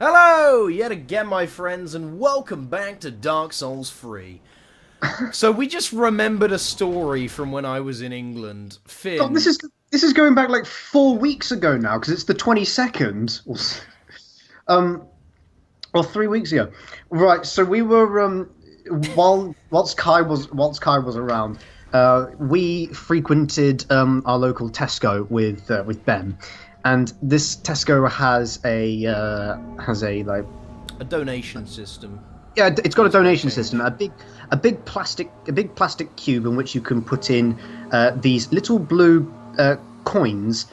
Hello, yet again, my friends, and welcome back to Dark Souls 3. So we just remembered a story from when I was in England. God, Finn. this is going back like 4 weeks ago now because it's the 22nd, um, or 3 weeks ago. Right. So we were whilst Kai was around, we frequented our local Tesco with Ben, and this Tesco has a like A donation system. yeah, it's got a Spare donation change. system, a big plastic cube in which you can put in these little blue coins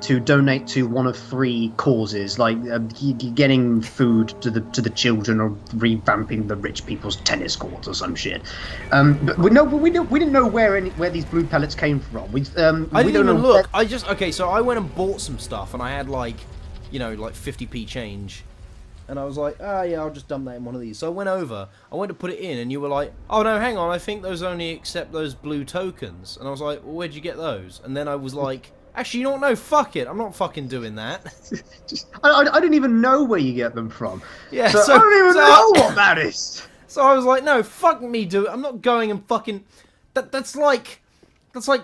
to donate to one of three causes, like getting food to the children or revamping the rich people's tennis courts or some shit. But we didn't know where these blue pellets came from. I We didn't don't know even look. Okay, so I went and bought some stuff, and I had like 50p change. And I was like, yeah, I'll just dump that in one of these. So I went over, I went to put it in, and you were like, oh no, hang on, I think those only accept those blue tokens. And I was like, well, where'd you get those? And then I was like, actually, you don't know, fuck it, I'm not fucking doing that. I didn't even know where you get them from. Yeah, So I don't even know what that is. So I was like, no, fuck me, dude, I'm not going and fucking... That's like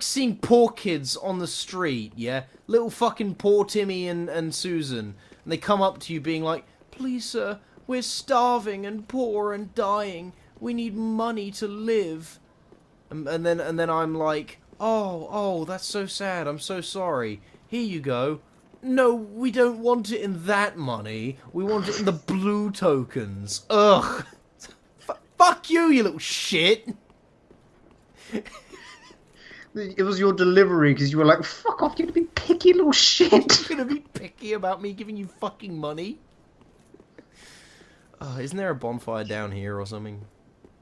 seeing poor kids on the street, yeah? Little fucking poor Timmy and Susan. And they come up to you being like, please, sir, we're starving and poor and dying. We need money to live. And then I'm like, oh, that's so sad. I'm so sorry. Here you go. No, we don't want it in that money. We want it in the blue tokens. Ugh. Fuck you, you little shit. It was your delivery because you were like, fuck off, you're gonna be picky little shit. You're gonna be picky about me giving you fucking money? Isn't there a bonfire down here or something?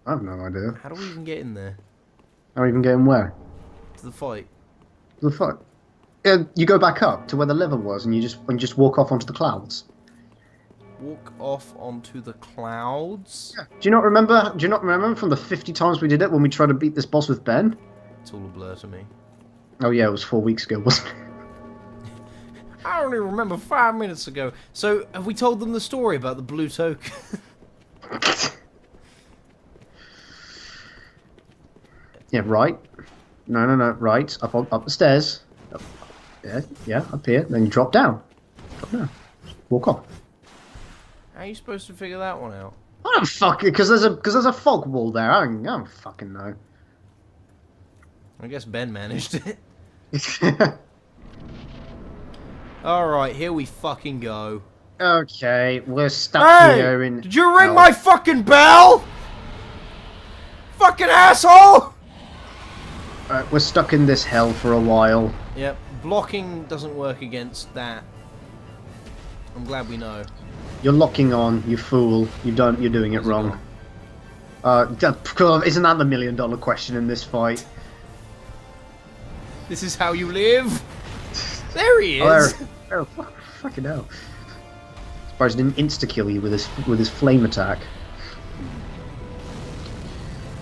I have no idea. How do we even get in there? How are you even getting where? To the fight? The fuck? Yeah, you go back up to where the lever was and you just walk off onto the clouds. Walk off onto the clouds? Yeah. Do you not remember from the 50 times we did it when we tried to beat this boss with Ben? It's all a blur to me. Oh yeah, it was 4 weeks ago, wasn't it? I only remember 5 minutes ago. So, have we told them the story about the blue token? Yeah, right. No, right. Up the stairs. Yeah, up here. Then you drop down. Walk off. How are you supposed to figure that one out? I don't fucking because there's a fog wall there. I don't fucking know. I guess Ben managed it. Alright, here we fucking go. Okay, we're stuck here in... Did you ring my fucking bell? Fucking asshole! We're stuck in this hell for a while. Yep, blocking doesn't work against that. I'm glad we know. You're locking on, you fool. You're doing it wrong. Isn't that the $1,000,000 question in this fight? This is how you live? There he is! Oh, fucking hell. Surprised he didn't insta-kill you with his flame attack.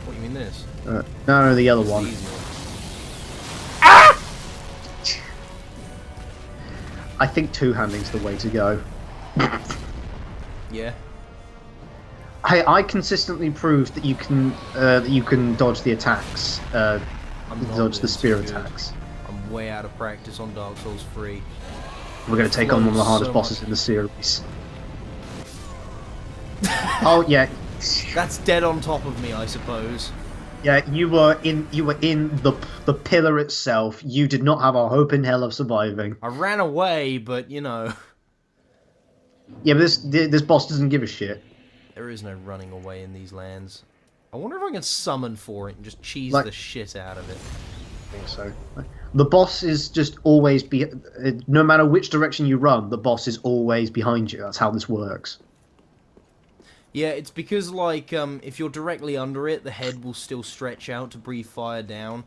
What, you mean this? No, the other one. Ah! I think two-handing's the way to go. Yeah. I consistently proved that you can dodge the attacks, dodge the spear attacks. I'm way out of practice on Dark Souls 3. We're going to take on one of the hardest bosses in the series. Oh yeah, That's dead on top of me, I suppose. yeah. You were in the pillar itself. You did not have a hope in hell of surviving. I ran away, but you know. Yeah, but this boss doesn't give a shit. There is no running away in these lands. I wonder if I can summon for it and just cheese the shit out of it. I think so. The boss is just always no matter which direction you run, the boss is always behind you. That's how this works. Yeah, it's because, like, if you're directly under it, the head will still stretch out to breathe fire down,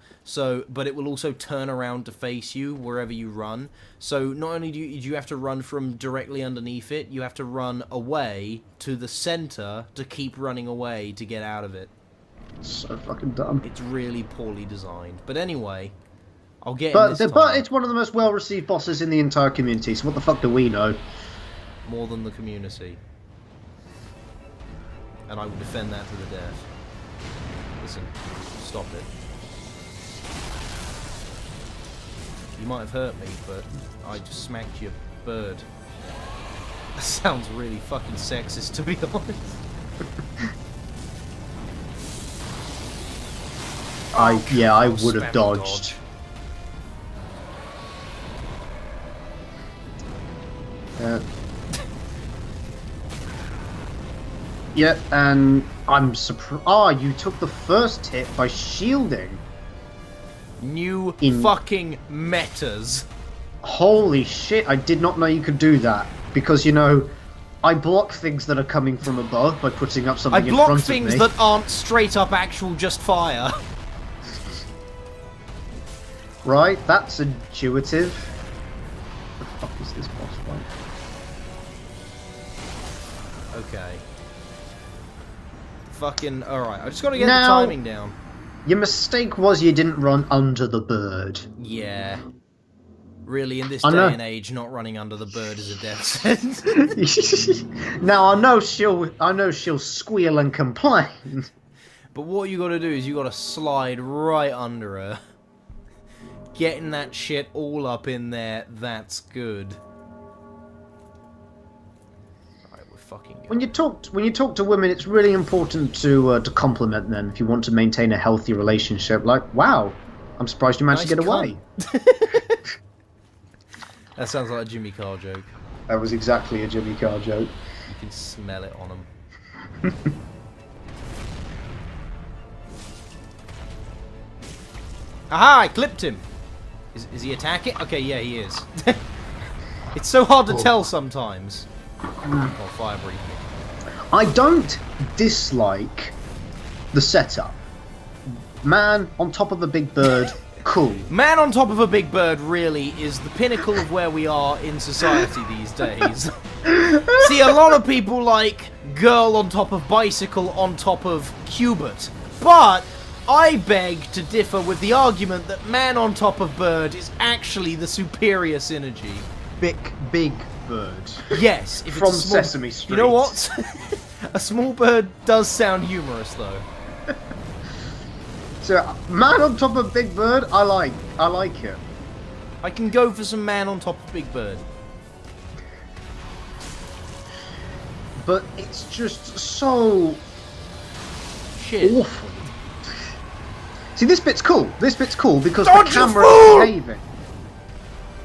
but it will also turn around to face you wherever you run. So not only do you have to run from directly underneath it, you have to run away to the center to keep running away to get out of it. So fucking dumb. It's really poorly designed. But anyway, I'll get But in this but time. it's one of the most well-received bosses in the entire community. So what the fuck do we know? More than the community. and I will defend that to the death. Listen, stop it. You might have hurt me, but I just smacked your bird. That sounds really fucking sexist, to be honest. I would have dodged. Yeah, and I'm surprised. Ah, you took the first hit by shielding. New fucking metas. Holy shit, I did not know you could do that. Because, you know, I block things that are coming from above by putting up something in front of me. I block things that aren't straight up actual just fire. Right, that's intuitive. What the fuck is this boss fight? Okay. Fucking, alright, I just gotta get the timing down. Your mistake was you didn't run under the bird. Yeah. Really, in this day and age, not running under the bird is a death sentence. Now I know she'll squeal and complain. But what you gotta do is you gotta slide right under her. Getting that shit all up in there, that's good. Alright, we're fucking good. When you talk to women, it's really important to compliment them if you want to maintain a healthy relationship. Like, wow, I'm surprised you managed to get away. That sounds like a Jimmy Carr joke. That was exactly a Jimmy Carr joke. You can smell it on him. Aha! I clipped him! Is he attacking? Okay, yeah, he is. It's so hard to tell sometimes. Oh, fire breathing. I don't dislike the setup. Man on top of a big bird, cool. Man on top of a big bird really is the pinnacle of where we are in society these days. See, a lot of people like girl on top of bicycle on top of cubit. But I beg to differ with the argument that man on top of bird is actually the superior synergy. Big bird. Yes, if from it's a small, Sesame Street. You know what? A small bird does sound humorous, though. So, man on top of big bird, I like it. I can go for some man on top of big bird. But it's just so shit. Awful. See, this bit's cool. This bit's cool because Dodge, the camera is behaving.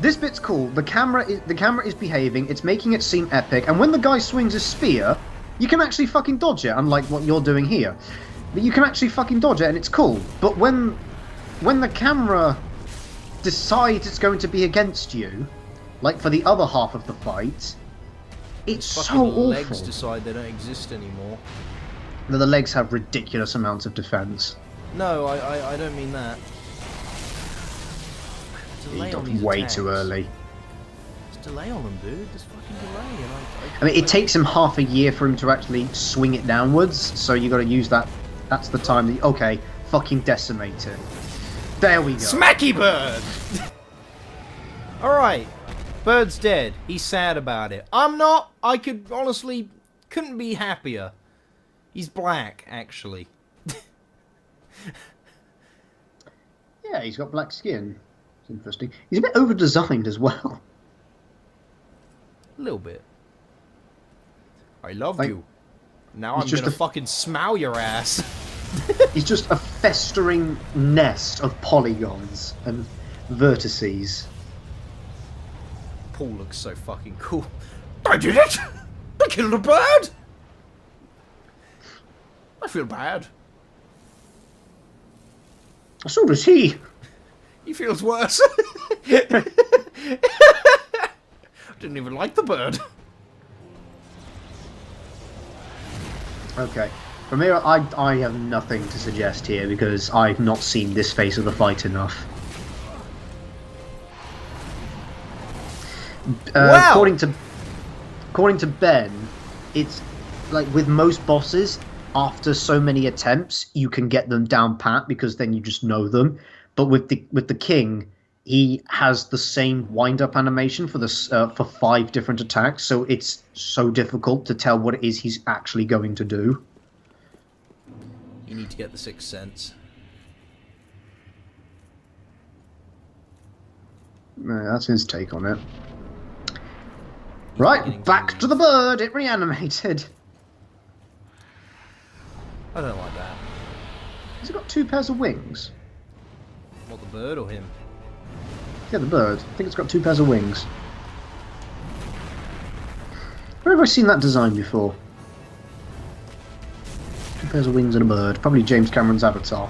This bit's cool. The camera is behaving. It's making it seem epic. And when the guy swings a spear, you can actually fucking dodge it. Unlike what you're doing here, but you can actually fucking dodge it, and it's cool. But when the camera decides it's going to be against you, like for the other half of the fight, it's so awful. Legs decide they don't exist anymore. The legs have ridiculous amounts of defense. No, I don't mean that. Delay on these way attacks. Too early. Just delay on them, dude. Just fucking delay. And I mean, it takes him half a year for him to actually swing it downwards, so you got to use that. That's the time that okay, fucking decimate it. There we go. Smacky bird. All right, bird's dead. He's sad about it. I'm not. I could honestly couldn't be happier. He's black, actually. Yeah, he's got black skin. It's interesting. He's a bit over-designed as well. A little bit. I love you. Now I'm gonna fucking smow your ass. He's just a festering nest of polygons and vertices. Paul looks so fucking cool. I did it! I killed a bird! I feel bad. So does he. He feels worse. Didn't even like the bird. Okay. From here, I have nothing to suggest here because I've not seen this phase of the fight enough. Wow. According to Ben, it's like with most bosses, after so many attempts, you can get them down pat because then you just know them. But with the king, he has the same wind-up animation for for 5 different attacks, so it's so difficult to tell what it is he's actually going to do. You need to get the Sixth Sense. That's his take on it. He's Right, back to the bird. It reanimated. I don't like that. Has it got 2 pairs of wings? What, the bird or him? Yeah, the bird. I think it's got 2 pairs of wings. Where have I seen that design before? 2 pairs of wings and a bird. Probably James Cameron's Avatar.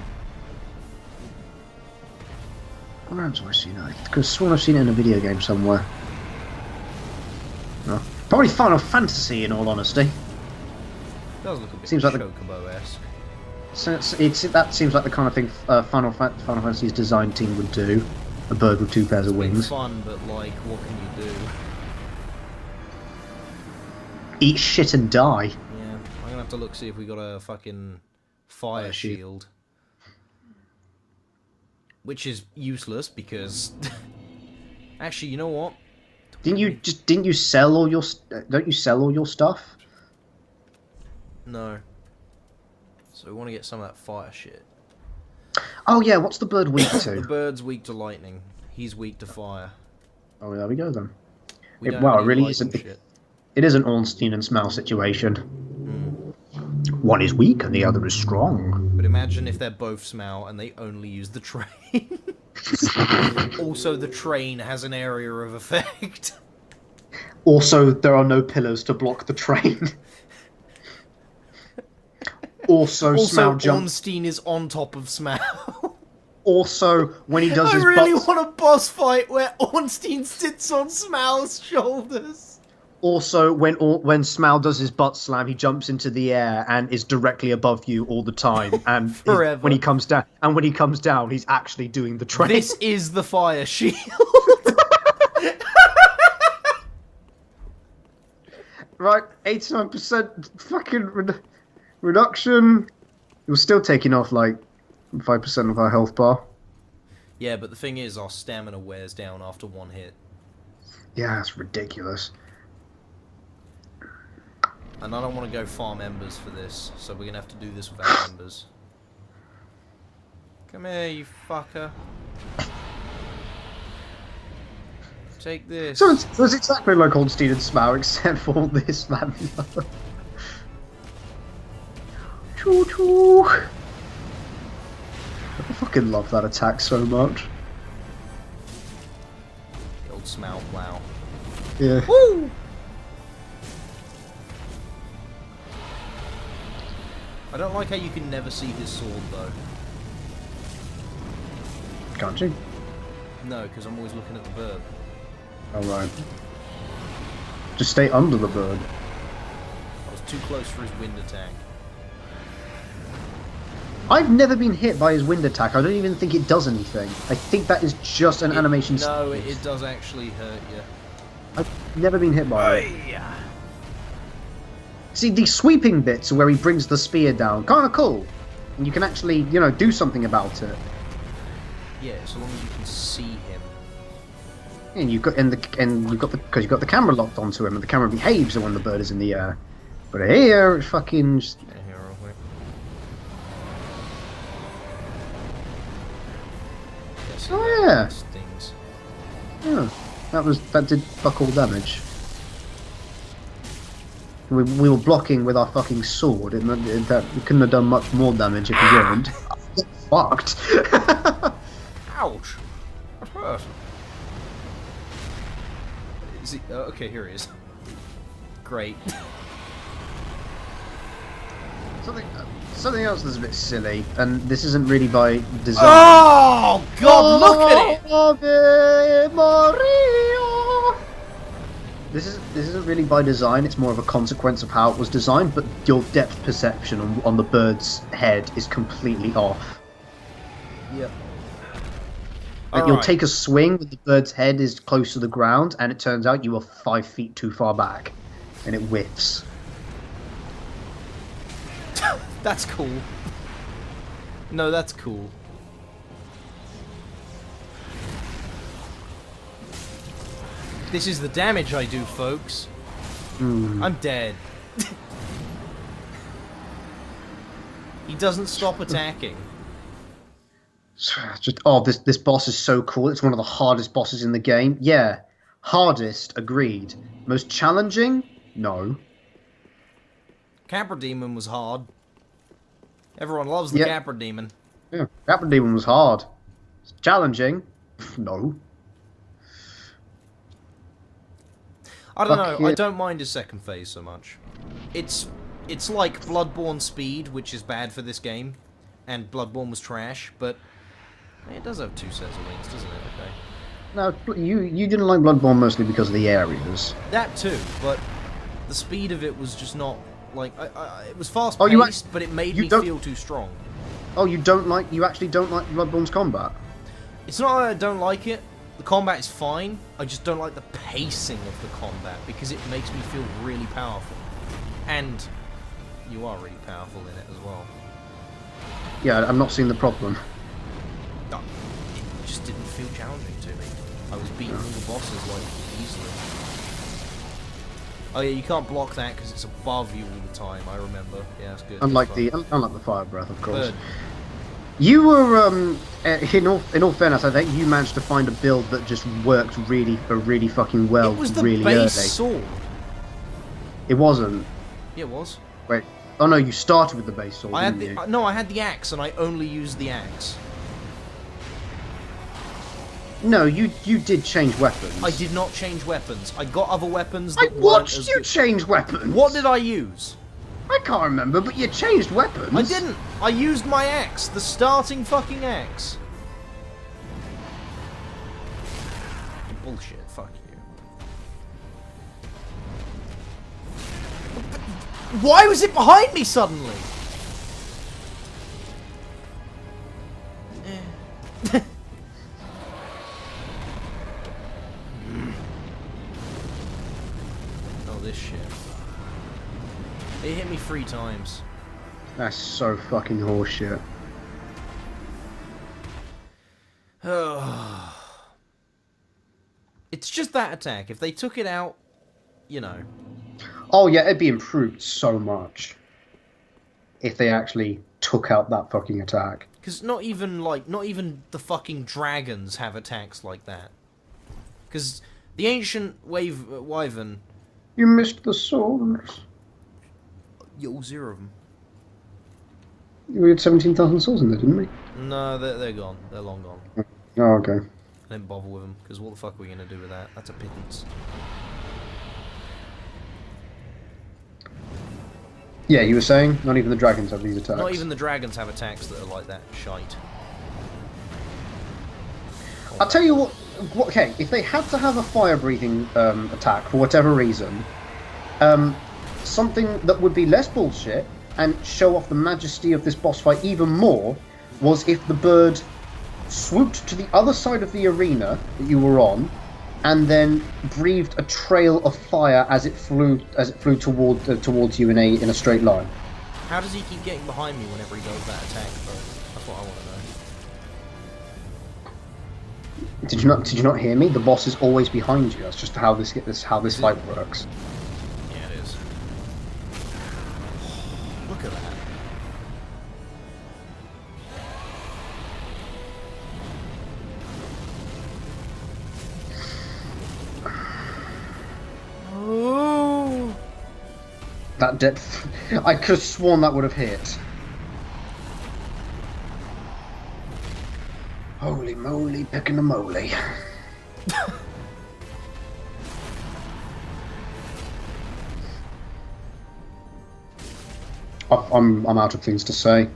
Where else have I seen that? I could have sworn I've seen it in a video game somewhere. No. Probably Final Fantasy, in all honesty. It does look a bit Chocobo-esque. That seems like the kind of thing Final Fantasy's design team would do. A bird with 2 pairs of wings. It's fun, but like, what can you do? Eat shit and die. Yeah, I'm gonna have to look see if we got a fucking fire shield. Which is useless because... Actually, you know what? Didn't you sell all your... Don't you sell all your stuff? No. So we want to get some of that fire shit. Oh yeah, what's the bird weak to? The bird's weak to lightning. He's weak to fire. Oh, there we go then. Wow, it really isn't. It is an Ornstein and Smell situation. One is weak and the other is strong. But imagine if they're both Smell and they only use the train. Also, the train has an area of effect. Also, there are no pillars to block the train. Also, Smell jumps. Ornstein is on top of Smell. Also, when he does his I really want a boss fight where Ornstein sits on Smell's shoulders. Also, when Smell does his butt slam, he jumps into the air and is directly above you all the time. And Forever. when he comes down, he's actually doing the train. This is the fire shield. Right, 89% fucking reduction. We're still taking off like 5% of our health bar. Yeah, but the thing is, our stamina wears down after one hit. Yeah, that's ridiculous. And I don't want to go farm embers for this, so we're going to have to do this without embers. Come here, you fucker. Take this. So it's exactly like Ornstein and Smell, except for this, man. Choo choo. I fucking love that attack so much. The old Smell plow. Yeah. Woo! I don't like how you can never see his sword, though. Can't you? No, because I'm always looking at the bird. Oh, right. Just stay under the bird. I was too close for his wind attack. I've never been hit by his wind attack. I don't even think it does anything. I think that is just an animation. No, it does actually hurt you. I've never been hit by it. See, the sweeping bits where he brings the spear down, kind of cool. And you can actually, you know, do something about it. Yeah, so long as you can see him. And you've got because you've got the camera locked onto him, and the camera behaves when the bird is in the air. But here, it's fucking. Just... Yeah, here, real quick. Yeah, Oh yeah. Stings. Yeah, that did fuck all damage. We were blocking with our fucking sword, and that we couldn't have done much more damage if we weren't. Fucked. Ouch! That hurt. Is he? Okay, here he is. Great. Something else that's a bit silly, and this isn't really by design. Oh God! Look at it. Mario! This isn't really by design. It's more of a consequence of how it was designed. But your depth perception on the bird's head is completely off. Yep. Like you'll take a swing when the bird's head is close to the ground, and it turns out you are 5 feet too far back, and it whiffs. That's cool. No, that's cool. This is the damage I do, folks. I'm dead. He doesn't stop attacking. Just this boss is so cool. It's one of the hardest bosses in the game. Yeah, hardest, agreed. Most challenging? No. Capra Demon was hard. Everyone loves the Yeah, Capra Demon. yeah. Rapid Demon was hard. Challenging? No. I don't Fuck know. I yeah. don't mind his second phase so much. It's like Bloodborne speed, which is bad for this game, and Bloodborne was trash. But it does have 2 sets of wings, doesn't it? Okay. No, you didn't like Bloodborne mostly because of the areas. That too, but the speed of it was just not like it was fast Oh, paced, but it made you me don't- feel too strong. Oh, you actually don't like Bloodborne's combat? It's not that I don't like it. The combat is fine. I just don't like the pacing of the combat because it makes me feel really powerful. And you are really powerful in it as well. Yeah, I'm not seeing the problem. No, it just didn't feel challenging to me. I was beating all the bosses like easily. Oh yeah, you can't block that because it's above you all the time. I remember. Yeah, that's good. Unlike That's the fire breath, of course. Bird. You were in all fairness, I think you managed to find a build that just worked really fucking well. It was the really base early. sword. It wasn't. Yeah, it was. Wait. Oh no, you started with the base sword. I had didn't the you? no, I had the axe, and I only used the axe. No, you did change weapons. I did not change weapons. I got other weapons I that weren't watched as you good. change weapons. What did I use? I can't remember, but you changed weapons. I didn't. I used my axe, the starting fucking axe. Bullshit. Fuck you. Why was it behind me suddenly? Oh, this shit. It hit me 3 times. That's so fucking horseshit. It's just that attack. If they took it out, you know. Oh yeah, it'd be improved so much if they actually took out that fucking attack. Because not even the fucking dragons have attacks like that. Because the ancient wyvern, You missed the swords. all 0 of them. We had 17,000 swords in there, didn't we? No, they're gone. They're long gone. Oh, okay. I didn't bother with them because what the fuck are we gonna do with that? That's a pittance. Yeah, you were saying not even the dragons have these attacks. Not even the dragons have attacks that are like that shite. I'll tell you what. Okay, if they had to have a fire-breathing attack for whatever reason, something that would be less bullshit and show off the majesty of this boss fight even more was if the bird swooped to the other side of the arena that you were on, and then breathed a trail of fire as it flew towards you in a straight line. How does he keep getting behind me whenever he does that attack, though? That's what I want to know. Did you not hear me? The boss is always behind you. That's just how this fight works. Yeah, it is. Look at that. Oh. That depth, I could have sworn that would have hit. Holy moly, picking a moly. I'm out of things to say.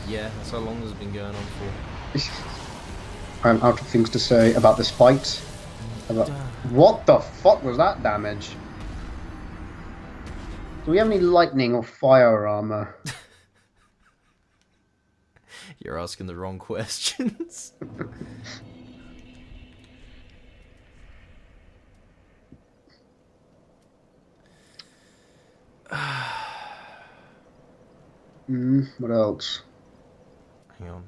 Yeah, that's how long this has been going on for. I'm out of things to say about this fight. What the fuck was that damage? Do we have any lightning or fire armor? You're asking the wrong questions. What else? Hang on.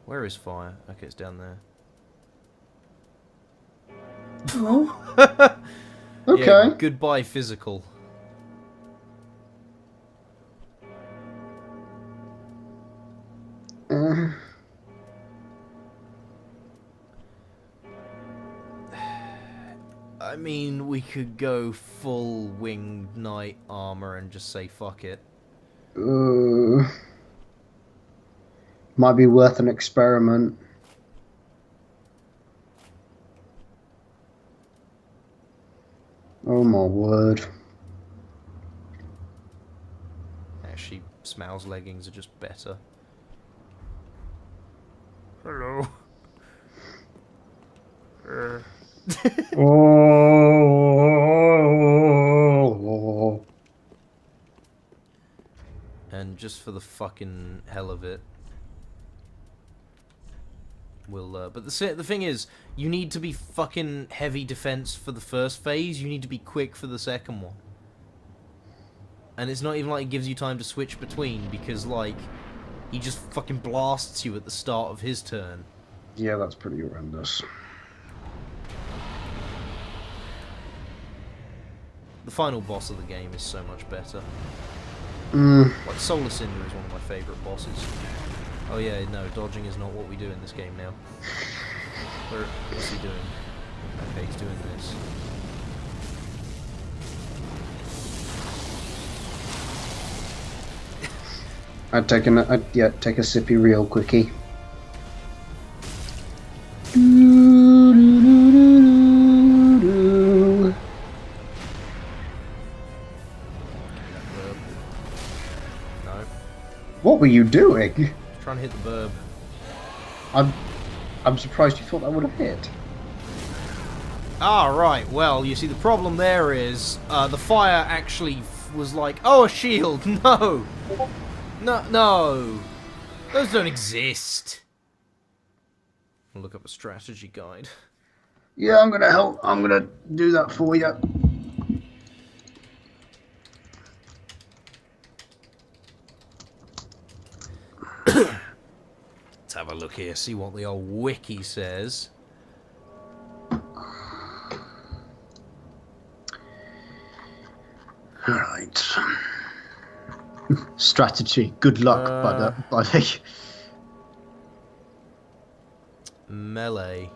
Where is fire? Okay, it's down there. Okay. Yeah, goodbye, physical. mean we could go full winged knight armor and just say fuck it. Might be worth an experiment. Oh my word. Actually, Smau's leggings are just better. Hello. Oh. And just for the fucking hell of it, we'll, but the thing is, you need to be fucking heavy defense for the first phase, you need to be quick for the second one. And it's not even like it gives you time to switch between, because, like, he just fucking blasts you at the start of his turn. Yeah, that's pretty horrendous. The final boss of the game is so much better. Like, Solar Cinder is one of my favourite bosses. Oh yeah, no, dodging is not what we do in this game now. What's he doing? Okay, he's doing this. I'd take a sippy real quickie. What were you doing? Trying to hit the burb. I'm surprised you thought that would have hit. Ah, right. Well, you see, the problem there is the fire actually was like, oh, a shield. No, no, those don't exist. I'll look up a strategy guide. Yeah, I'm gonna help. I'm gonna do that for you. Let's have a look here, see what the old wiki says. Alright. Strategy. Good luck, buddy. Melee.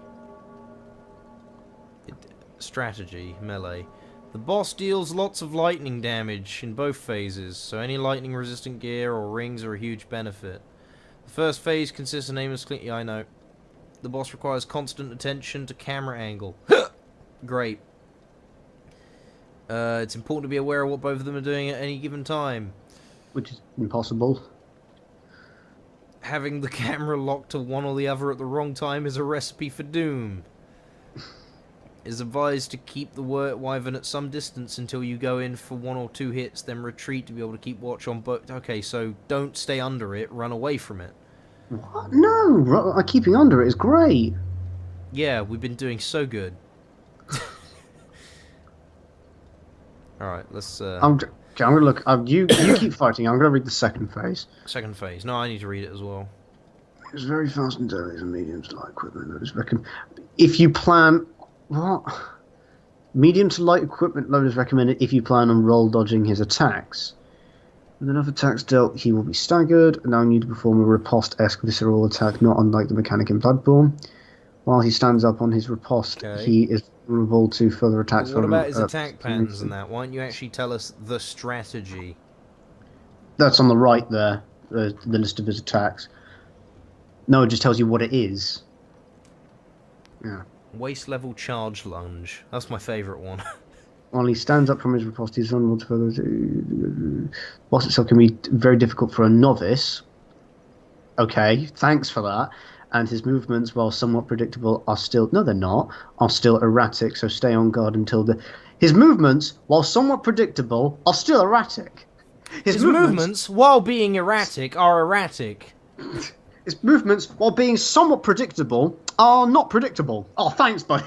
Strategy. Melee. The boss deals lots of lightning damage in both phases, so any lightning resistant gear or rings are a huge benefit. The first phase consists of aimless clean. Yeah, I know. The boss requires constant attention to camera angle. Great. It's important to be aware of what both of them are doing at any given time. Which is impossible. Having the camera locked to one or the other at the wrong time is a recipe for doom. It is advised to keep the wyvern at some distance until you go in for 1 or 2 hits, then retreat to be able to keep watch on both. Okay, so don't stay under it, run away from it. What? No, keeping under it is great. Yeah, we've been doing so good. Alright, let's... I'm gonna look. You keep fighting. I'm gonna read the second phase. Second phase. No, I need to read it as well. It's very fast and deadly and medium to light equipment. Loaders recommend. If you plan... What? Medium to light equipment loaders recommended if you plan on roll dodging his attacks. With enough attacks dealt, he will be staggered, allowing you to perform a riposte-esque visceral attack, not unlike the mechanic in Bloodborne. While he stands up on his riposte, he is vulnerable to further attacks. But what about his attack patterns and that? Why don't you actually tell us the strategy? That's on the right there, the list of his attacks. No, it just tells you what it is. Yeah. Waist level charge lunge. That's my favourite one. While he stands up from his riposte, he's vulnerable to further. Boss itself can be very difficult for a novice. Okay, thanks for that. And his movements, while somewhat predictable, are still... No, they're not. Are still erratic, so stay on guard until the... His movements, while somewhat predictable, are still erratic. His movements, while being erratic, are erratic. His movements, while being somewhat predictable, are not predictable. Oh, thanks, buddy.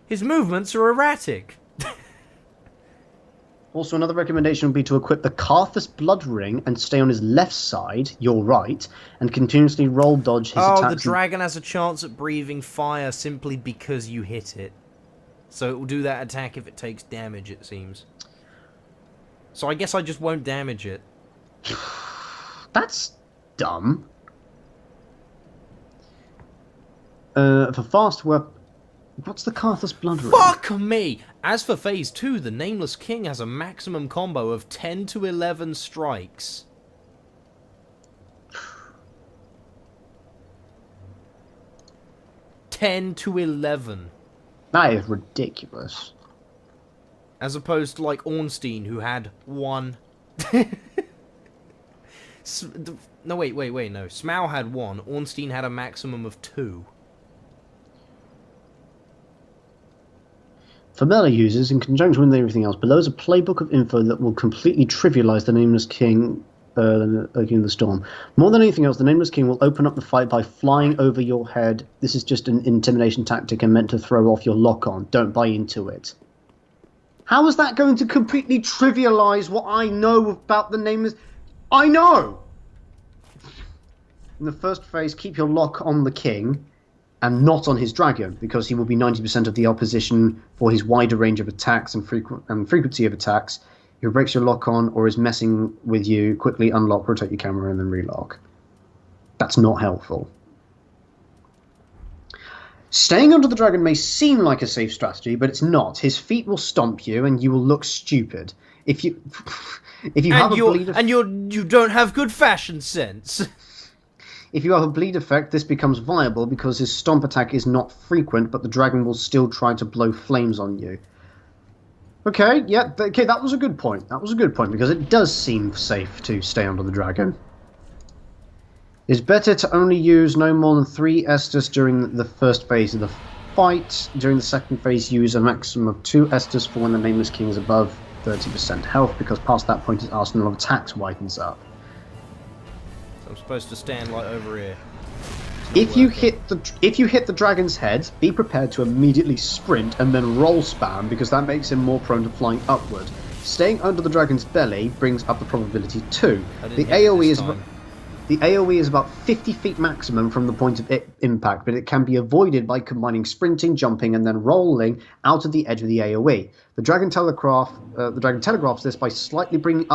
His movements are erratic. Also, another recommendation would be to equip the Karthus Blood Ring and stay on his left side, your right, and continuously roll dodge his attacks. Oh, the dragon has a chance at breathing fire simply because you hit it. So it will do that attack if it takes damage, it seems. So I guess I just won't damage it. That's dumb. For fast weapon... What's the Karthus Blood Ring? Fuck me! As for Phase 2, the Nameless King has a maximum combo of 10 to 11 strikes. Ten to 11. That is ridiculous. As opposed to, like, Ornstein, who had 1. No, wait, no. Smaug had 1. Ornstein had a maximum of 2. For melee users, in conjunction with everything else, below is a playbook of info that will completely trivialize the Nameless King in the storm. More than anything else, the Nameless King will open up the fight by flying over your head. This is just an intimidation tactic and meant to throw off your lock-on. Don't buy into it. How is that going to completely trivialize what I know about the Nameless... I know! In the first phase, keep your lock on the king and not on his dragon, because he will be 90% of the opposition for his wider range of attacks and frequency of attacks. If he breaks your lock on or is messing with you, quickly unlock, rotate your camera, and then relock. That's not helpful. Staying under the dragon may seem like a safe strategy, but it's not. His feet will stomp you, and you will look stupid. If you have a bleed effect, you don't have good fashion sense. If you have a bleed effect, this becomes viable because his stomp attack is not frequent, but the dragon will still try to blow flames on you. Okay, yeah, okay, that was a good point. That was a good point, because it does seem safe to stay under the dragon. It's better to only use no more than 3 Estus during the first phase of the fight. During the second phase, use a maximum of 2 Estus for when the Nameless King is above 30% health, because past that point his arsenal of attacks widens up. So I'm supposed to stand like over here. If you hit the dragon's head, be prepared to immediately sprint and then roll spam, because that makes him more prone to flying upward. Staying under the dragon's belly brings up the probability too. The AoE is about 50 feet maximum from the point of impact, but it can be avoided by combining sprinting, jumping, and then rolling out of the edge of the AoE. The dragon telegraphs this by slightly bringing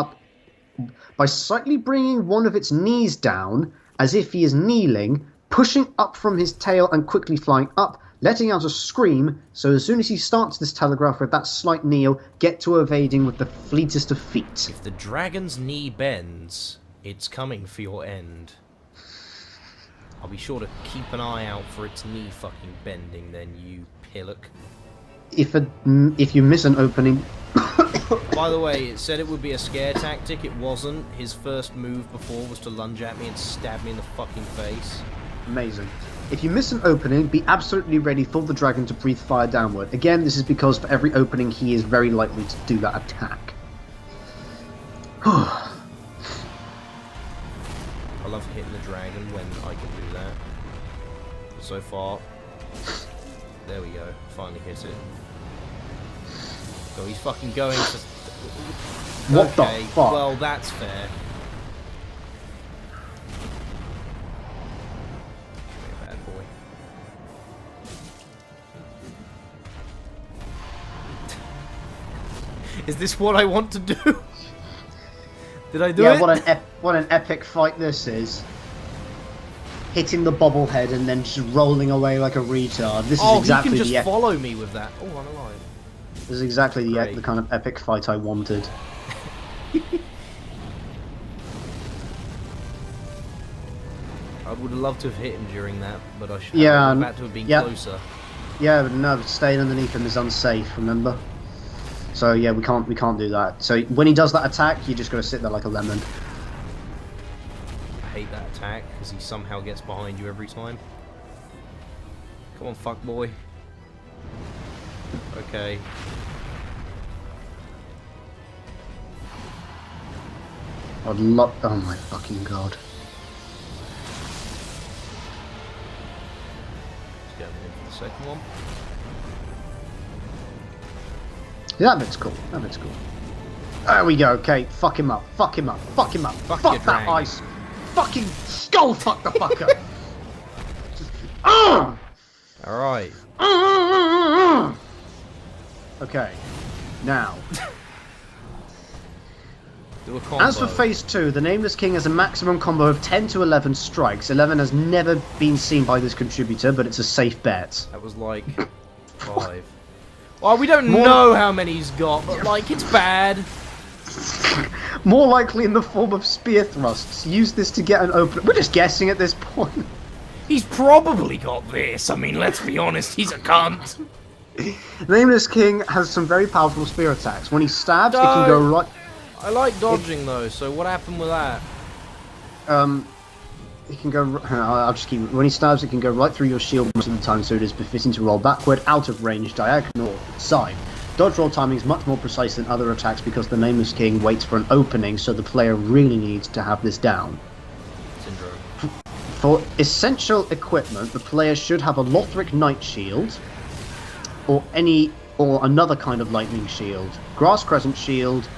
one of its knees down, as if he is kneeling, pushing up from his tail and quickly flying up, letting out a scream, so as soon as he starts this telegraph with that slight kneel, get to evading with the fleetest of feet. If the dragon's knee bends, it's coming for your end. I'll be sure to keep an eye out for its knee fucking bending then, you pillock. If you miss an opening... By the way, it said it would be a scare tactic. It wasn't. His first move before was to lunge at me and stab me in the fucking face. Amazing. If you miss an opening, be absolutely ready for the dragon to breathe fire downward. Again, this is because for every opening he is very likely to do that attack. I love hitting the dragon when I can do that. So far, there we go. Finally hit it. So he's fucking going to... What the fuck? Well, that's fair. Bad boy. Is this what I want to do? Did I do it? Yeah, what an epic fight this is. Hitting the bobblehead and then just rolling away like a retard. This is exactly he can just follow me with that. Oh, I'm alive. This is exactly the kind of epic fight I wanted. I would have loved to have hit him during that, but I should have had to have been closer. Yeah, but no, staying underneath him is unsafe, remember? So yeah, we can't do that. So when he does that attack, you just gotta sit there like a lemon. I hate that attack, because he somehow gets behind you every time. Come on, fuckboy. Okay. I'd love... Oh my fucking god. Let's go in for the second one. Yeah, that bit's cool. That bit's cool. There we go. Okay, fuck him up. Fuck him up. Fuck him up. Fuck that dragon. Ice. Fucking skull fuck the fucker. Alright. Okay. Now. Do a combo. As for phase 2, the Nameless King has a maximum combo of 10 to 11 strikes. 11 has never been seen by this contributor, but it's a safe bet. That was like 5. Well, we don't know how many he's got, but, like, it's bad. More likely in the form of spear thrusts. Use this to get an open... We're just guessing at this point. He's probably got this. I mean, let's be honest, he's a cunt. The Nameless King has some very powerful spear attacks. When he stabs, it can go right... I like dodging, though, so what happened with that? It can go... I'll just keep... When he stabs, it can go right through your shield most of the time, so it is befitting to roll backward, out of range, diagonal, side. Dodge roll timing is much more precise than other attacks because the Nameless King waits for an opening, so the player really needs to have this down. Syndrome. For essential equipment, the player should have a Lothric Knight Shield, or another kind of lightning shield. Grass Crescent Shield,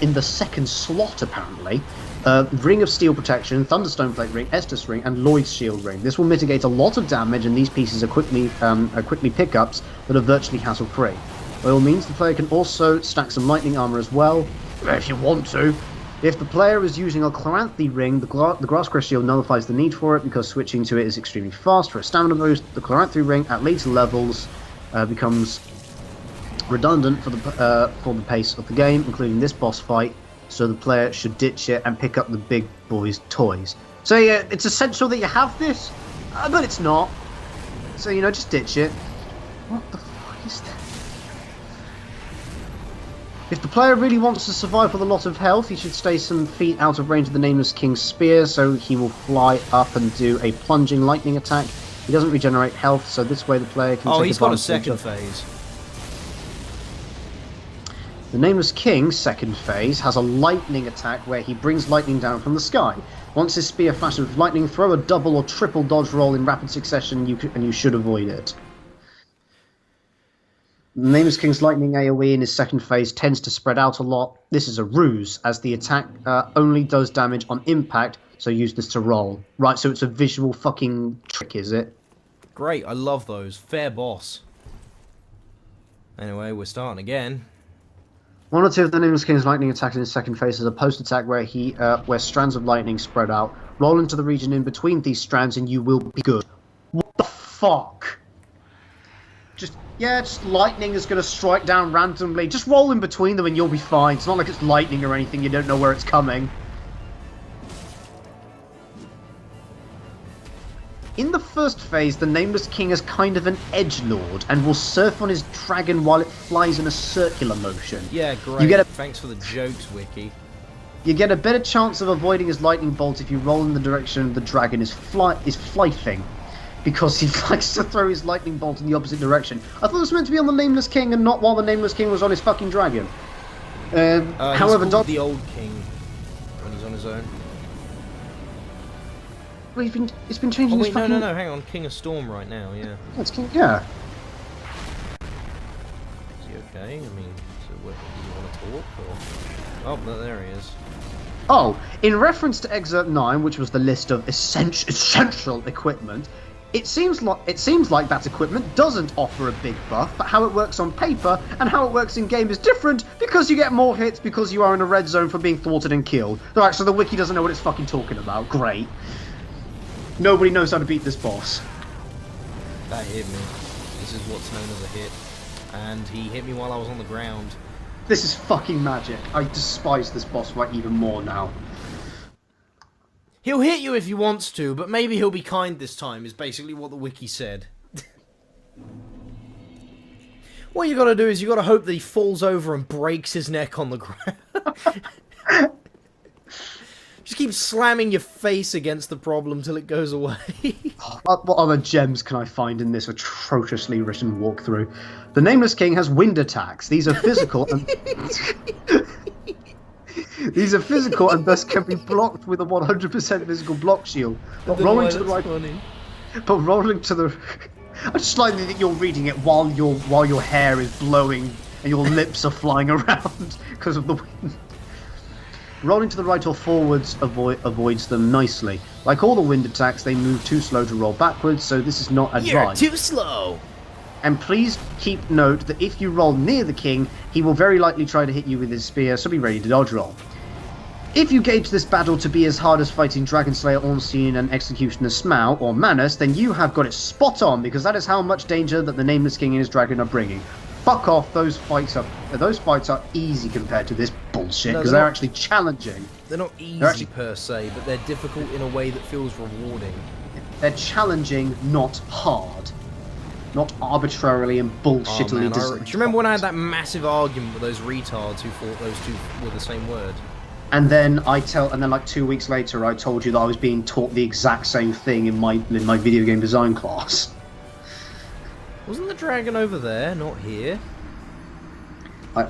in the second slot apparently. Ring of Steel Protection, Thunderstone Plate Ring, Estus Ring, and Lloyd's Shield Ring. This will mitigate a lot of damage, and these pieces are quickly pickups that are virtually hassle-free. By all means, the player can also stack some lightning armor as well, if you want to. If the player is using a Chloranthy Ring, the Grass Crest Shield nullifies the need for it because switching to it is extremely fast. For a stamina boost, the Chloranthy Ring at later levels becomes redundant for the pace of the game, including this boss fight, so the player should ditch it and pick up the big boy's toys. So yeah, it's essential that you have this, but it's not. So, you know, just ditch it. What the fuck is that? If the player really wants to survive with a lot of health, he should stay some feet out of range of the Nameless King's spear, so he will fly up and do a plunging lightning attack. He doesn't regenerate health, so this way the player can take he's got a advantage second phase. The Nameless King's second phase has a lightning attack where he brings lightning down from the sky. Once his spear flashes with lightning, throw a double or triple dodge roll in rapid succession, and you should avoid it. The Nameless King's lightning AoE in his second phase tends to spread out a lot. This is a ruse, as the attack only does damage on impact, so use this to roll. Right, so it's a visual fucking trick, is it? Great, I love those. Fair boss. Anyway, we're starting again. One or two of the Nameless King's lightning attacks in his second phase is a post attack where strands of lightning spread out. Roll into the region in between these strands and you will be good. What the fuck? Just lightning is going to strike down randomly. Just roll in between them and you'll be fine. It's not like it's lightning or anything. You don't know where it's coming. In the first phase, the Nameless King is kind of an edgelord and will surf on his dragon while it flies in a circular motion. Yeah, great. Thanks for the jokes, Wiki. You get a better chance of avoiding his lightning bolt if you roll in the direction the dragon is flying, because he likes to throw his lightning bolt in the opposite direction. I thought it was meant to be on the Nameless King and not while the Nameless King was on his fucking dragon. However, he's called the Old King when he's on his own. Well, it's been changing. Oh wait, no, hang on. King of Storm right now, yeah. That's King, yeah. Is he okay? I mean, so what, do you want to talk, or... Oh, no, there he is. Oh, in reference to Excerpt 9, which was the list of essential equipment, it seems like that equipment doesn't offer a big buff, but how it works on paper and how it works in game is different because you get more hits because you are in a red zone for being thwarted and killed. Alright, so the wiki doesn't know what it's fucking talking about. Great. Nobody knows how to beat this boss. That hit me. This is what's known as a hit. And he hit me while I was on the ground. This is fucking magic. I despise this boss fight even more now. He'll hit you if he wants to, but maybe he'll be kind this time, is basically what the wiki said. What you gotta do is you gotta hope that he falls over and breaks his neck on the ground. Just keep slamming your face against the problem till it goes away. What other gems can I find in this atrociously written walkthrough? The Nameless King has wind attacks. These are physical and... These are physical and thus can be blocked with a 100% physical block shield. But rolling to the right... Funny. But rolling to the... I just like that you're reading it while your hair is blowing and your lips are flying around because of the wind. Rolling to the right or forwards avoids them nicely. Like all the wind attacks, they move too slow to roll backwards, so this is not advised. You're too slow! And please keep note that if you roll near the king, he will very likely try to hit you with his spear, so be ready to dodge roll. If you gauge this battle to be as hard as fighting Dragonslayer, Ornstein, and Executioner Smaug, or Manus, then you have got it spot on, because that is how much danger that the Nameless King and his dragon are bringing. fuck off. Those fights are easy compared to this bullshit No, because they're actually challenging. They're not easy per se, but they're difficult in a way that feels rewarding. They're challenging, not hard. Not arbitrarily and bullshittily designed. Do you remember when I had that massive argument with those retards who thought those two were the same word? And then like 2 weeks later, I told you that I was being taught the exact same thing in my video game design class. Wasn't the dragon over there, not here?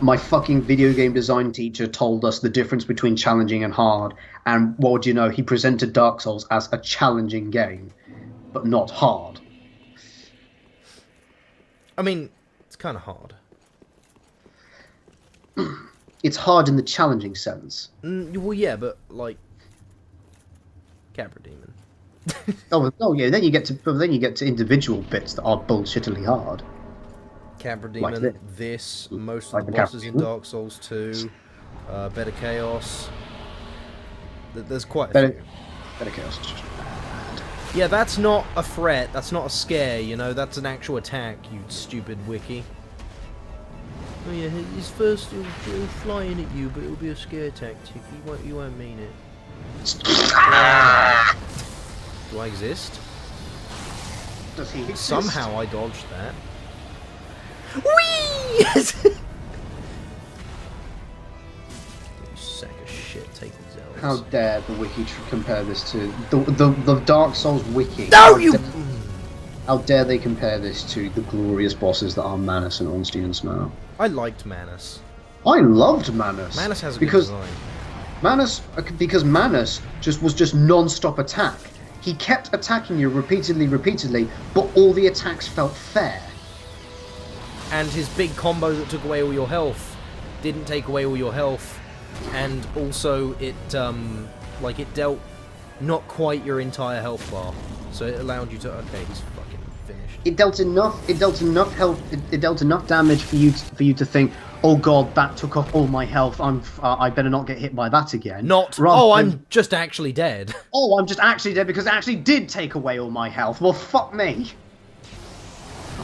My fucking video game design teacher told us the difference between challenging and hard, and what do you know? He presented Dark Souls as a challenging game, but not hard. I mean, it's kind of hard. It's hard in the challenging sense. Well, yeah, but like Capra Demon. oh yeah. Then you get to individual bits that are bullshittily hard. Capra Demon, Like this, most like of the the bosses in Capra Dark Souls 2, Better Chaos. There's quite a Better few. Chaos is just bad. Yeah, that's not a threat. That's not a scare. You know, that's an actual attack. You stupid wiki. Oh yeah, his first he'll fly in at you, but it'll be a scare tactic. You won't mean it. Do I exist? Does he exist? Somehow I dodged that. Whee! You sack of shit, take these L's. How dare the wiki compare this to the Dark Souls wiki? No, you. How dare they compare this to the glorious bosses that are Manus and Ornstein and Smaug? I liked Manus. I loved Manus. Manus has a good design. Because Manus was just non-stop attack. He kept attacking you repeatedly, but all the attacks felt fair. And his big combo that took away all your health didn't take away all your health, and also it dealt not quite your entire health bar, so it allowed you to. Okay, he's fucking finished. It dealt enough health. It dealt enough damage for you to think, oh god, that took off all my health. I better not get hit by that again. I'm just actually dead. Oh, I'm just actually dead because it actually did take away all my health. Well, fuck me.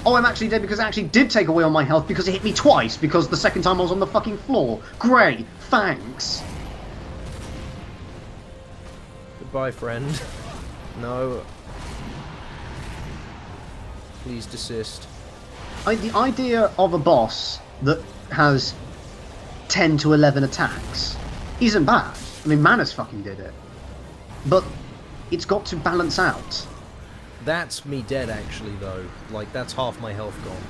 Oh, I'm actually dead because it actually did take away all my health because it hit me twice because the second time I was on the fucking floor. Great, thanks. Goodbye, friend. No. Please desist. The idea of a boss that has 10 to 11 attacks isn't bad. I mean, Manus fucking did it. But it's got to balance out. That's me dead, actually, though. Like, that's half my health gone.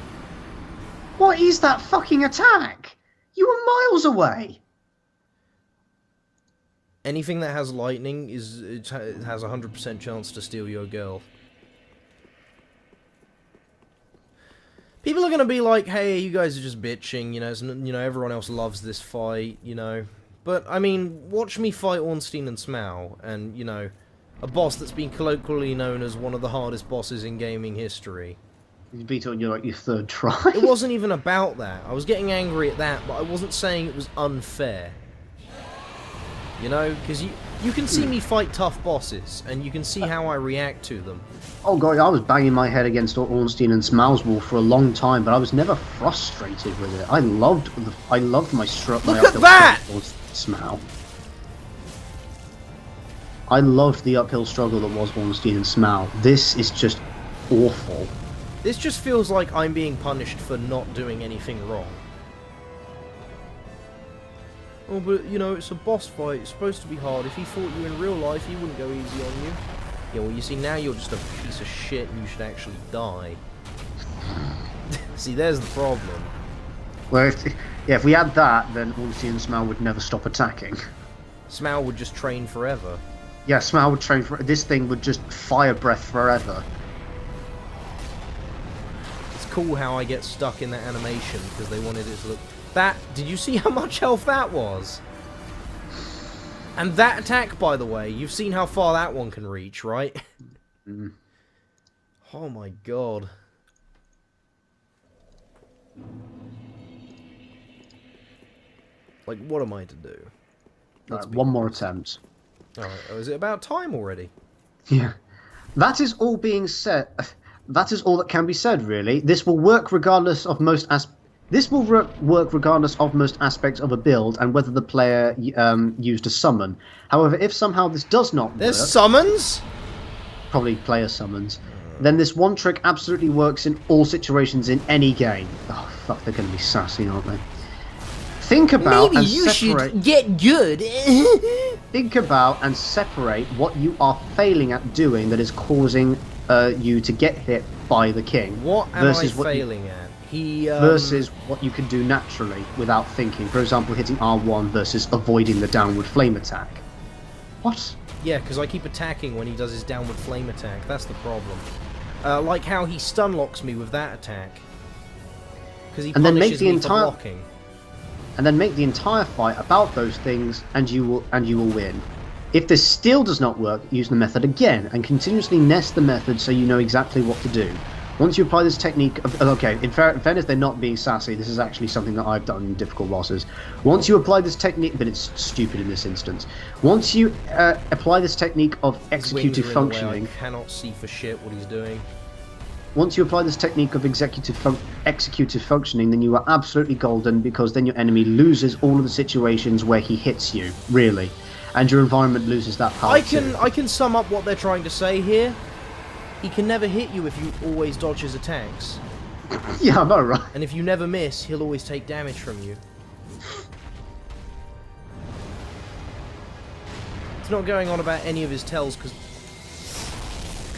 What is that fucking attack? You were miles away. Anything that has lightning it has a 100% chance to steal your girl. People are gonna be like, "Hey, you guys are just bitching," you know. Everyone else loves this fight, you know. But I mean, watch me fight Ornstein and Smaug, and you know, a boss that's been colloquially known as one of the hardest bosses in gaming history. You beat on your third try. It wasn't even about that. I was getting angry at that, but I wasn't saying it was unfair. You know, because you can see me fight tough bosses, and you can see how I react to them. Oh god, I was banging my head against Ornstein and Smaug's wall for a long time, but I was never frustrated with it. I loved my strut. Look at that! Smaug. I loved the uphill struggle that was Ornstein and Smaug. This is just awful. This just feels like I'm being punished for not doing anything wrong. Oh, but, you know, it's a boss fight. It's supposed to be hard. If he fought you in real life, he wouldn't go easy on you. Yeah, well, you see, now you're just a piece of shit and you should actually die. See, there's the problem. Well, if we had that, then Ornstein and Smaug would never stop attacking. Smaug would just train forever. Yeah, Smaug would train for... This thing would just fire breath forever. It's cool how I get stuck in that animation because they wanted it to look... That, did you see how much health that was? And that attack, by the way, you've seen how far that one can reach, right? Mm. Oh my god. Like, what am I to do? Right, one more attempt. Alright, oh, is it about time already? Yeah. That is all being said. That is all that can be said, really. This will work regardless of This will work regardless of most aspects of a build and whether the player used a summon. However, if somehow this does not There's work, summons? probably player summons, then this one trick absolutely works in all situations in any game. Oh fuck, they're going to be sassy, aren't they? Think about Maybe and you separate. should get good. Think about and separate what you are failing at doing that is causing you to get hit by the king. What am I failing at? Versus what you can do naturally without thinking. For example, hitting R1 versus avoiding the downward flame attack. What? Yeah, because I keep attacking when he does his downward flame attack. That's the problem. Like how he stun locks me with that attack. Because he punishes me for blocking. And then make the entire fight about those things, and you will win. If this still does not work, use the method again, and continuously nest the method so you know exactly what to do. Once you apply this technique okay, in fairness, they're not being sassy. This is actually something that I've done in difficult bosses. Once you apply this technique, but it's stupid in this instance. Once you apply this technique of executive functioning, I cannot see for shit what he's doing. Once you apply this technique of executive functioning, then you are absolutely golden, because then your enemy loses all of the situations where he hits you, really, and your environment loses that power. I can sum up what they're trying to say here. He can never hit you if you always dodge his attacks. Yeah, I know, right? And if you never miss, he'll always take damage from you. It's not going on about any of his tells because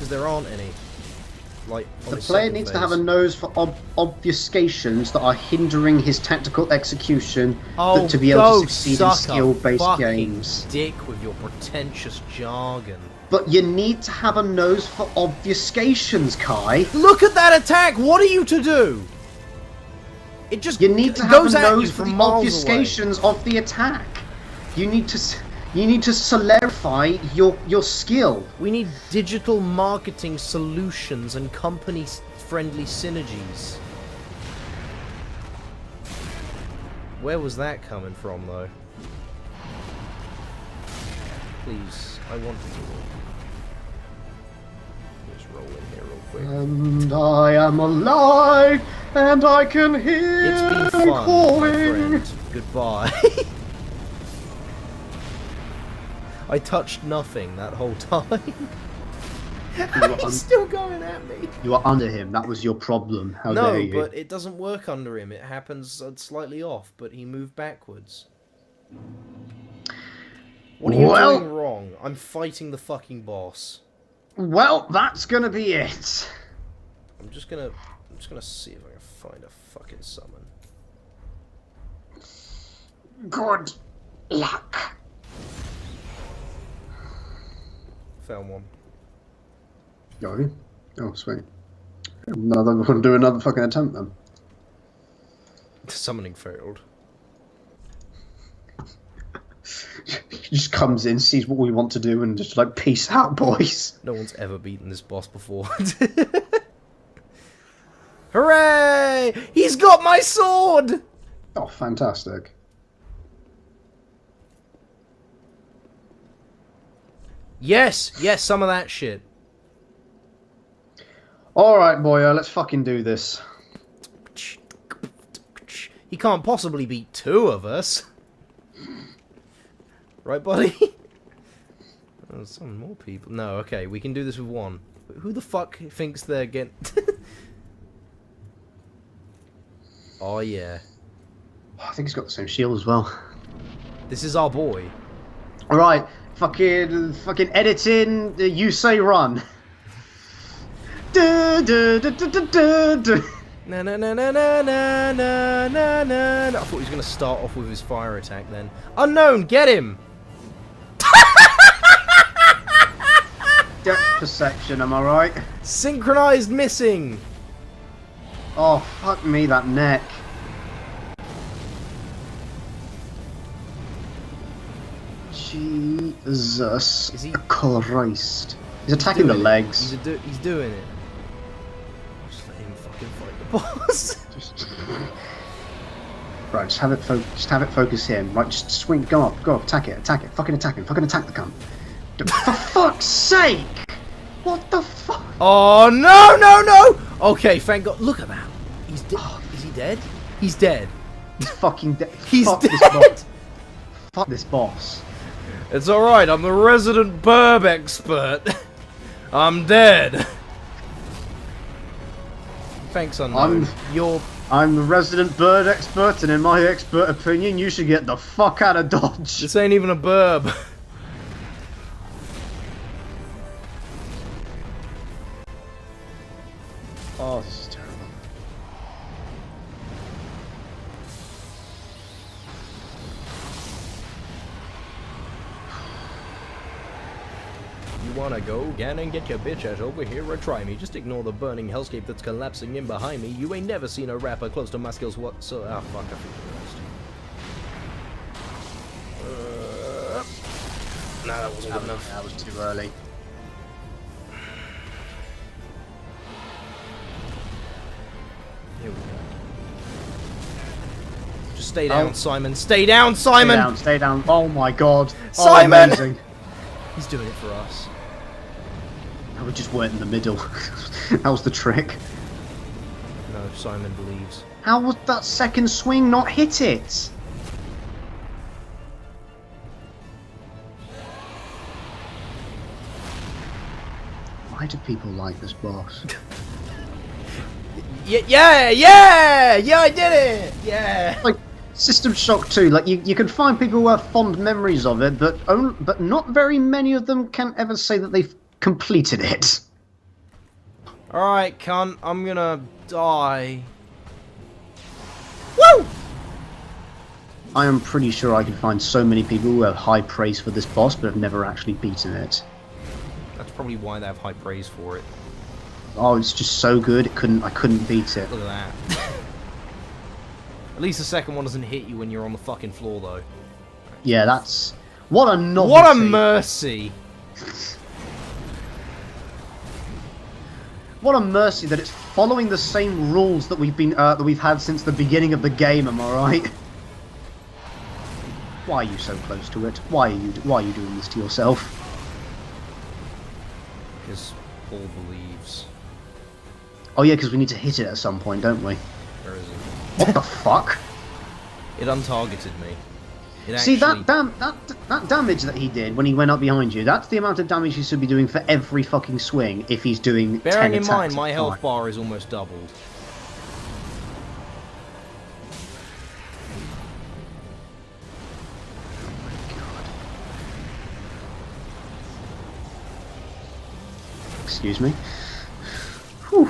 there aren't any. Like, the player needs to have a nose for obfuscations that are hindering his tactical execution to be able to succeed in skill-based games. Dick with your pretentious jargon. But you need to have a nose for obfuscations, Kai. Look at that attack! What are you to do? It just you need to have a nose for the obfuscations of the attack. You need to solidify your skill. We need digital marketing solutions and company-friendly synergies. Where was that coming from, though? Please, I want to do it. Just roll in here real quick. And I am alive, and I can hear it's been fun, calling. My friend. Goodbye. I touched nothing that whole time. He's still going at me. You are under him. That was your problem. How dare you? No, but it doesn't work under him. It happens slightly off, but he moved backwards. What are you doing wrong? I'm fighting the fucking boss. Well, that's gonna be it. I'm just gonna see if I can find a fucking summon. Good luck. Found one. Oh, sweet. We'll do another fucking attempt then. Summoning failed. He just comes in, sees what we want to do, and just like, peace out, boys. No one's ever beaten this boss before. Hooray! He's got my sword! Oh, fantastic. Yes, some of that shit. Alright, boyo, let's fucking do this. He can't possibly beat two of us. Right, buddy? Oh, some more people. No, okay, we can do this with one. But who the fuck thinks they're getting... Oh, yeah. I think he's got the same shield as well. This is our boy. Alright, fucking editing, you say run. Na na na na na na na na na. I thought he was going to start off with his fire attack then. Unknown, get him! Depth perception, am I right? Synchronized missing! Oh, fuck me, that neck. Jesus Christ. He's attacking the legs. He's doing it. Just let him fucking fight the boss. Right, just have it focus him. Right, just swing, go up, attack it, fucking attack him, fucking attack the cunt. For fuck's sake! What the fuck? Oh no! Okay, thank God. Look at that. He's dead. Is he dead? He's dead. He's fucking dead. He's Fuck dead. This boss. Fuck this boss. It's alright, I'm the resident burb expert. I'm dead. Thanks, Unknown. I'm the resident bird expert, and in my expert opinion, you should get the fuck out of Dodge. This ain't even a burb. Oh, this is terrible. You wanna go? Gan and get your bitch ass over here or try me. Just ignore the burning hellscape that's collapsing in behind me. You ain't never seen a rapper close to my skills whatsoever. Ah, fuck, I feel nah, that wasn't good enough. That was too early. Here we go. Just stay down, Simon. Stay down, Simon! Stay down, stay down. Oh my god. Simon! Oh, amazing. He's doing it for us. We just weren't in the middle. That was the trick. No, Simon believes. How would that second swing not hit it? Why do people like this boss? Yeah, I did it! Yeah! Like, System Shock 2, like, you can find people who have fond memories of it, but not very many of them can ever say that they've completed it. Alright, cunt, I'm gonna die. Woo! I am pretty sure I can find so many people who have high praise for this boss, but have never actually beaten it. That's probably why they have high praise for it. Oh, it's just so good, I couldn't beat it. Look at that. At least the second one doesn't hit you when you're on the fucking floor, though. Yeah, that's... What a novelty! What a mercy! What a mercy that it's following the same rules that we've had since the beginning of the game. Am I right? Why are you so close to it? Why are you doing this to yourself? Because Paul believes. Oh yeah, because we need to hit it at some point, don't we? Where is it? What the fuck? It untargeted me. It See actually... that damage that he did when he went up behind you. That's the amount of damage he should be doing for every fucking swing if he's doing. Bearing 10 in mind, attacks my at a health time. bar is almost doubled. Excuse me. Whew.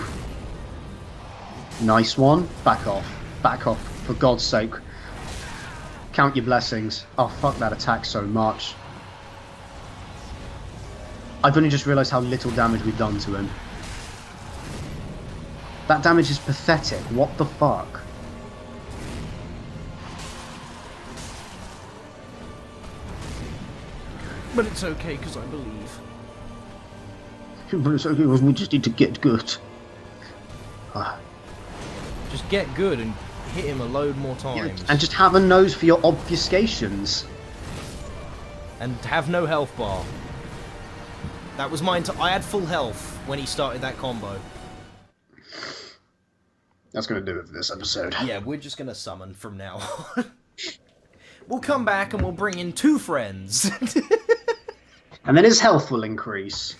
Nice one. Back off. Back off, for God's sake. Count your blessings. Oh, fuck that attack so much. I've only just realised how little damage we've done to him. That damage is pathetic. What the fuck? But it's okay, because I believe. But it's okay, we just need to get good. Just get good and hit him a load more times. And just have a nose for your obfuscations. And have no health bar. That was mine. I had full health when he started that combo. That's going to do it for this episode. Yeah, we're just going to summon from now on. We'll come back and we'll bring in 2 friends. And then his health will increase.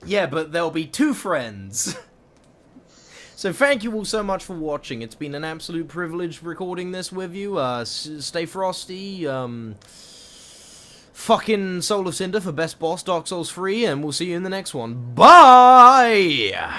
Yeah, but there'll be 2 friends. So thank you all so much for watching. It's been an absolute privilege recording this with you. Stay frosty. Fucking Soul of Cinder for best boss, Dark Souls 3, and we'll see you in the next one. Bye!